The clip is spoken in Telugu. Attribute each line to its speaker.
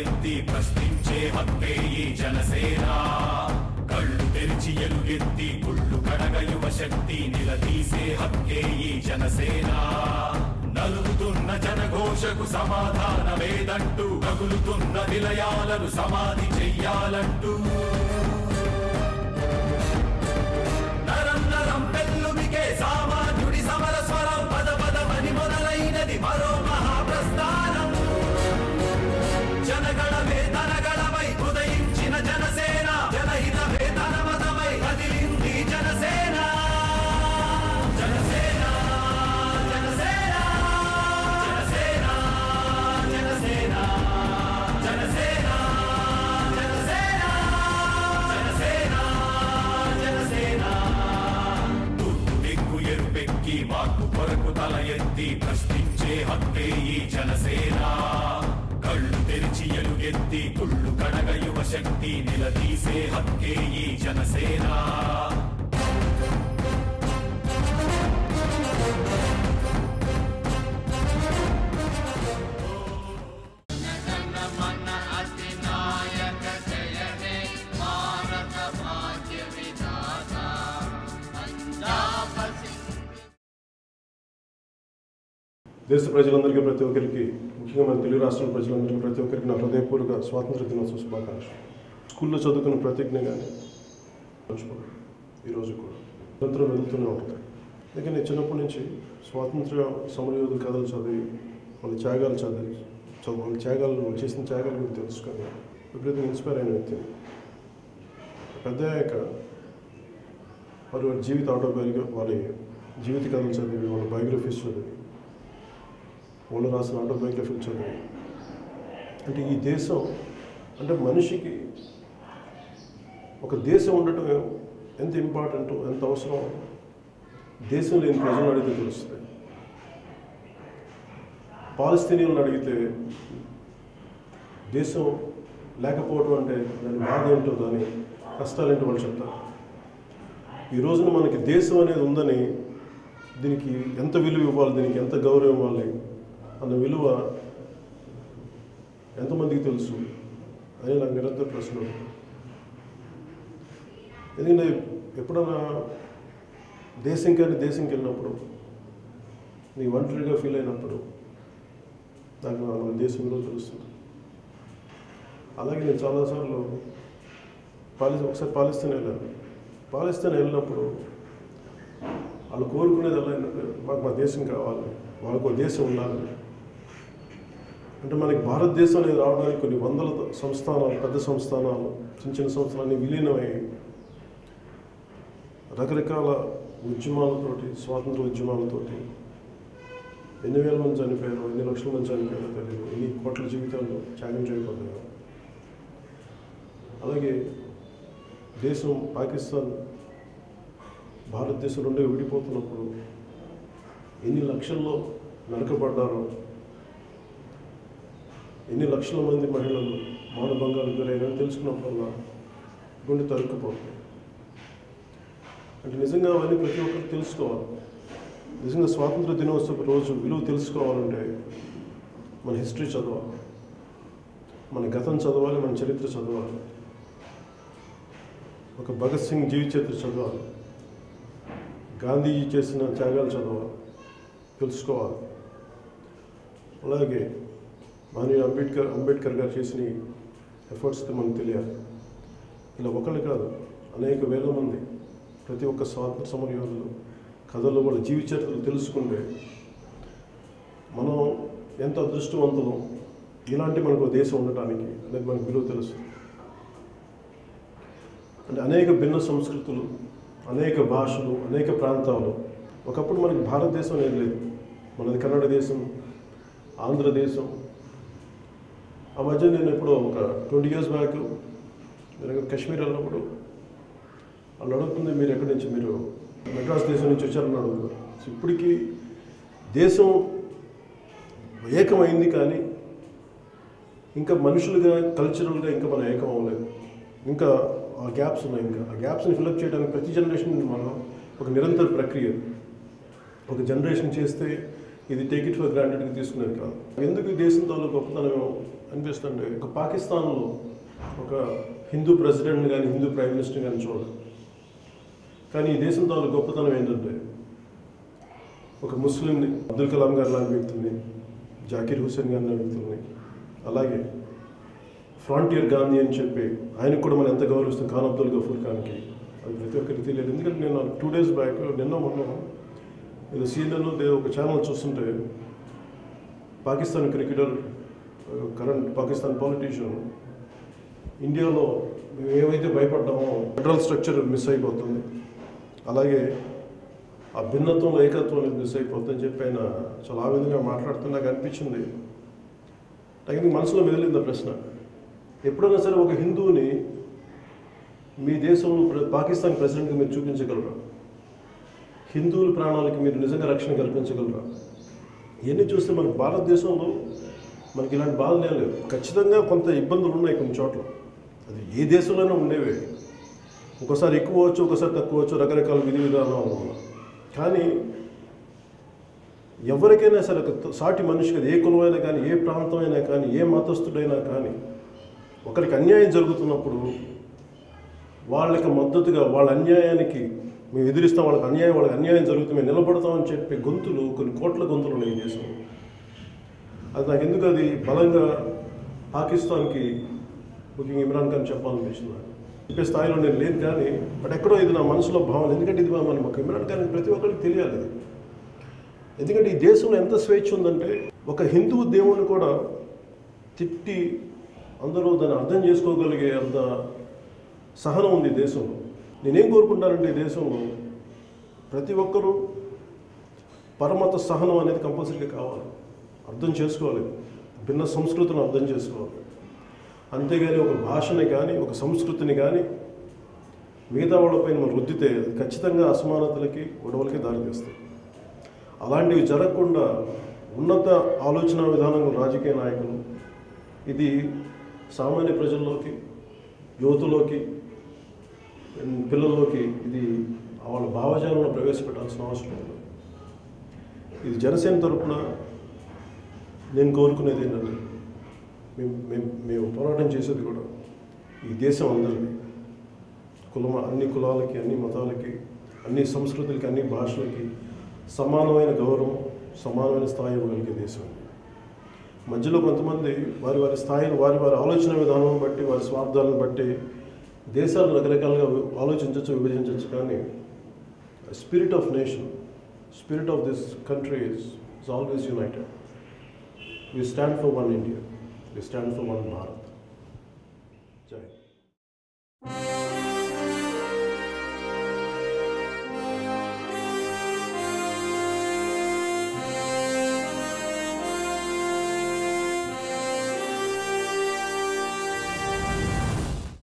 Speaker 1: ఎత్తి ప్రశ్నించే హక్కే ఈ జనసేన. కళ్ళు తెరిచి ఎలుగెత్తి గుళ్ళు కడగ యువ శక్తి నిలదీసే హక్కే ఈ జనసేన. నలుగుతున్న జనఘోషకు సమాధానమేదంటూ కగులుతున్న నిలయాలను సమాధి చెయ్యాలంటూ నరం నరం పెళ్ళుమికే సామాన్యుడి సమర స్వరం పద పదమని మొదలైనది మరో మహాప్రస్థానం. జనగణమే తనగణమై ఉదయించిన జనసేన, జనహితమే తన మతమై కదిలింది జనసేన. జనసేన జనసేన జనసేన జనసేన జనసేన జనసేన జనసేన జనసేన. తూర్పు దిక్కు ఎరుపెక్కి మార్పు కొరకు తల ఎత్తి ప్రశ్నించే హక్కే ఈ జనసేన. కళ్ళు తెరిచి ఎలుగెత్తి కుళ్ళు కడగ యువ శక్తి నిలదీసే హక్కే ఈ జనసేన.
Speaker 2: దేశ ప్రజలందరికీ ప్రతి ఒక్కరికి, ముఖ్యంగా మన తెలుగు రాష్ట్రాల ప్రజలందరికీ ప్రతి ఒక్కరికి నా హృదయపూర్వక స్వాతంత్ర దినోత్సవ శుభాకాంక్షలు. స్కూల్లో చదువుకున్న ప్రతిజ్ఞ కానీ ఈరోజు కూడా నిరంతరం వెళ్తూనే ఉంటుంది. అందుకని నేను చిన్నప్పటి నుంచి స్వాతంత్ర సమరయోధుల కథలు చదివి వాళ్ళ త్యాగాలు వాళ్ళ త్యాగాలు చేసిన త్యాగాల గురించి తెలుసుకొని విపరీతంగా ఇన్స్పైర్ అయిన వ్యక్తిని. పెద్ద అయ్యాక వారి జీవిత ఆటోబయోగ్రఫీ, వారి జీవిత కథలు చదివి, వాళ్ళ బయోగ్రఫీస్ చదివి, వాళ్ళు రాసిన ఆటోబయోగ్రఫీలు చదివి, అంటే ఈ దేశం అంటే మనిషికి ఒక దేశం ఉండటం ఎంత ఇంపార్టెంటో, ఎంత అవసరం దేశం లేని ప్రజలను అడిగితే తెలుస్తుంది. పాలస్తీనియన్లను అడిగితే దేశం లేకపోవడం అంటే దాని బాధ ఏంటో, దాని కష్టాలేంటో వాళ్ళు చెప్తారు. ఈ రోజున మనకి దేశం అనేది ఉందని, దీనికి ఎంత విలువ ఇవ్వాలి, దీనికి ఎంత గౌరవం ఇవ్వాలి అన్న విలువ ఎంతమందికి తెలుసు అని నాకు నిరంతర ప్రశ్న. ఎందుకంటే ఎప్పుడన్నా దేశంకి వెళ్ళినప్పుడు, నీ ఒంటరిగా ఫీల్ అయినప్పుడు నాకు మన దేశం విలువ తెలుస్తుంది. అలాగే నేను చాలాసార్లు ఒకసారి పాలిస్తీన్ వెళ్ళినప్పుడు వాళ్ళు కోరుకునేది ఎలా ఏంటంటే, మాకు మా దేశం కావాలి, వాళ్ళకు ఒక దేశం ఉండాలని. అంటే మనకి భారతదేశం అనేది రావడానికి కొన్ని వందల సంస్థానాలు, పెద్ద సంస్థానాలు, చిన్న సంస్థానాన్ని విలీనమై రకరకాల ఉద్యమాలతోటి, స్వాతంత్ర ఉద్యమాలతోటి ఎన్ని వేల మంది చనిపోయారు, ఎన్ని లక్షల మంది చనిపోయారో తెలియదు, ఎన్ని కోట్ల జీవితాలు త్యాగం చేయబడ్డారు. అలాగే దేశం పాకిస్తాన్ భారతదేశం రెండుగా విడిపోతున్నప్పుడు ఎన్ని లక్షల్లో నరకబడ్డారో, ఎన్ని లక్షల మంది మహిళలు మానభంగాలకు గురైనా తెలుసుకున్నప్పుడల్లా గుండె తరుక్కుపోతుంది. అంటే నిజంగా అవన్నీ ప్రతి ఒక్కరు తెలుసుకోవాలి. నిజంగా స్వాతంత్ర దినోత్సవ రోజు విలువ తెలుసుకోవాలంటే మన హిస్టరీ చదవాలి, మన గతం చదవాలి, మన చరిత్ర చదవాలి, ఒక భగత్ సింగ్ జీవిత చరిత్ర చదవాలి, గాంధీజీ చేసిన త్యాగాలు చదవాలి, తెలుసుకోవాలి. అలాగే మహనీయ అంబేద్కర్ గారు చేసిన ఎఫర్ట్స్తో మనకు తెలియాలి. ఇలా ఒకళ్ళు కాదు, అనేక వేల మంది ప్రతి ఒక్క స్వాతంత్ర సమరయోధులు కథలు, వాళ్ళ జీవిత చరిత్రలు తెలుసుకుంటే మనం ఎంత అదృష్టవంతులం, ఇలాంటి మనకు దేశం ఉండటానికి అనేది మనకు విలువ తెలుసు. అంటే అనేక భిన్న సంస్కృతులు, అనేక భాషలు, అనేక ప్రాంతాలు. ఒకప్పుడు మనకి భారతదేశం అనేది లేదు, మనది కన్నడ దేశం, ఆంధ్రదేశం. ఆ మధ్య నేను ఎప్పుడో ఒక 20 years బ్యాక్ నేను కాశ్మీర్ వెళ్ళినప్పుడు వాళ్ళు అడుగుతుంది, మీరు ఎక్కడి నుంచి, మీరు మెడ్రాస్ దేశం నుంచి వచ్చారని అడుగుతున్నారు. సో ఇప్పటికీ దేశం ఏకమైంది, కానీ ఇంకా మనుషులుగా, కల్చరల్గా ఇంకా మనం ఏకం అవ్వలేదు. ఇంకా ఆ గ్యాప్స్ ఉన్నాయి. ఇంకా ఆ గ్యాప్స్ని ఫిల్అప్ చేయడానికి ప్రతి జనరేషన్ మనం ఒక నిరంతర ప్రక్రియ. ఒక జనరేషన్ చేస్తే ఇది టేక్ ఇట్ ఫర్ గ్రాంటెడ్గా తీసుకునేది కాదు. ఎందుకు ఈ దేశం తాలూ గొప్పతనం అనిపిస్తుంటే, ఒక పాకిస్తాన్లో ఒక హిందూ ప్రెసిడెంట్ని కానీ హిందూ ప్రైమ్ మినిస్టర్ని కానీ చూడదు. కానీ ఈ దేశం తాలూ గొప్పతనం ఏంటంటే, ఒక ముస్లింని, అబ్దుల్ కలాం గారు లాంటి వ్యక్తుల్ని, జాకీర్ హుస్సేన్ గారి లాంటి వ్యక్తుల్ని, అలాగే ఫ్రాంటియర్ గాంధీ అని చెప్పి ఆయనకు కూడా మనం ఎంత గౌరవిస్తాం, ఖాన్ అబ్దుల్ గఫూర్ ఖాన్కి, అది ప్రతి ఒక్కరికి తెలియదు. ఎందుకంటే నేను 2 days బ్యాక్ మొన్న నేను CNN ఒక ఛానల్ చూస్తుంటే, Pakistan cricketer, current Pakistan politician, ఇండియాలో మేము ఏవైతే భయపడ్డామో ఫెడరల్ స్ట్రక్చర్ మిస్ అయిపోతుంది, అలాగే ఆ భిన్నత్వంలో ఏకత్వం అనేది మిస్ అయిపోతుందని చెప్పి ఆయన చాలా ఆ విధంగా మాట్లాడుతున్నా నాకు అనిపించింది. నాకు మనసులో మెదిలింది ప్రశ్న, ఎప్పుడైనా సరే ఒక హిందువుని మీ దేశంలో పాకిస్తాన్ ప్రెసిడెంట్గా మీరు చూపించగలరా? హిందువుల ప్రాణాలకి మీరు నిజంగా రక్షణ కల్పించగలరా? ఇవన్నీ చూస్తే మన భారతదేశంలో మనకి ఇలాంటి బాధలు ఏం లేవు. ఖచ్చితంగా కొంత ఇబ్బందులు ఉన్నాయి కొన్ని చోట్ల, అది ఏ దేశంలోనే ఉండేవే. ఒకసారి ఎక్కువ వచ్చు, ఒకసారి తక్కువ వచ్చు, రకరకాల విధి విధానాలు ఉన్నాయి. కానీ ఎవరికైనా సరే ఒక సాటి మనిషికి, ఏ కులమైనా కానీ, ఏ ప్రాంతమైనా కానీ, ఏ మతస్థుడైనా కానీ, ఒకరికి అన్యాయం జరుగుతున్నప్పుడు వాళ్ళకి మద్దతుగా, వాళ్ళ అన్యాయానికి మేము ఎదిరిస్తాం, వాళ్ళకి అన్యాయం జరుగుతుంది, మేము నిలబడతామని చెప్పే గొంతులు కొన్ని కోట్ల గొంతులు ఉన్నాయి ఈ దేశంలో. అది నాకు ఎందుకు అది బలంగా పాకిస్తాన్కి, ముఖ్యంగా ఇమ్రాన్ ఖాన్ చెప్పాలనిపించింది. చెప్పే స్థాయిలో నేను లేదు, కానీ బట్ ఎక్కడో ఇది నా మనసులో భావన. ఎందుకంటే ఇది మనకు ఇమ్రాన్ ఖాన్ ప్రతి ఒక్కరికి తెలియాలి ఇది. ఎందుకంటే ఈ దేశంలో ఎంత స్వేచ్ఛ ఉందంటే, ఒక హిందువు దేవుణ్ణి కూడా తిట్టి అందరూ దాన్ని అర్థం చేసుకోగలిగే అంత సహనం ఉంది ఈ దేశంలో. నేనేం కోరుకుంటానంటే, ఈ దేశంలో ప్రతి ఒక్కరూ పరమత సహనం అనేది కంపల్సరీగా కావాలి, అర్థం చేసుకోవాలి, భిన్న సంస్కృతిని అర్థం చేసుకోవాలి. అంతేగాని ఒక భాషని కానీ, ఒక సంస్కృతిని కానీ మిగతా వాళ్ళపైన మనం రుద్దితే అది ఖచ్చితంగా అసమానతలకి, గొడవలకి దారితీస్తాయి. అలాంటివి జరగకుండా ఉన్నత ఆలోచన విధానం రాజకీయ నాయకులు ఇది సామాన్య ప్రజల్లోకి, యువతలోకి, పిల్లల్లోకి ఇది వాళ్ళ భావజాలను ప్రవేశపెట్టాల్సిన అవసరం ఉంది. ఇది జనసేన తరఫున నేను కోరుకునేది ఏంటంటే, మేము పోరాటం చేసేది కూడా ఈ దేశం అందరిది, అన్ని కులాలకి, అన్ని మతాలకి, అన్ని సంస్కృతులకి, అన్ని భాషలకి సమానమైన గౌరవం, సమానమైన స్థాయి ఇవ్వగలిగే దేశం. మధ్యలో కొంతమంది వారి స్థాయిని, వారి ఆలోచన విధానం బట్టి, వారి స్వార్థాలను బట్టి దేశాలు రకరకాలుగా ఆలోచించవచ్చు, విభజించవచ్చు. కానీ spirit of nation, spirit of this country is always united. We stand for one India. We stand for one Bharat. Jai.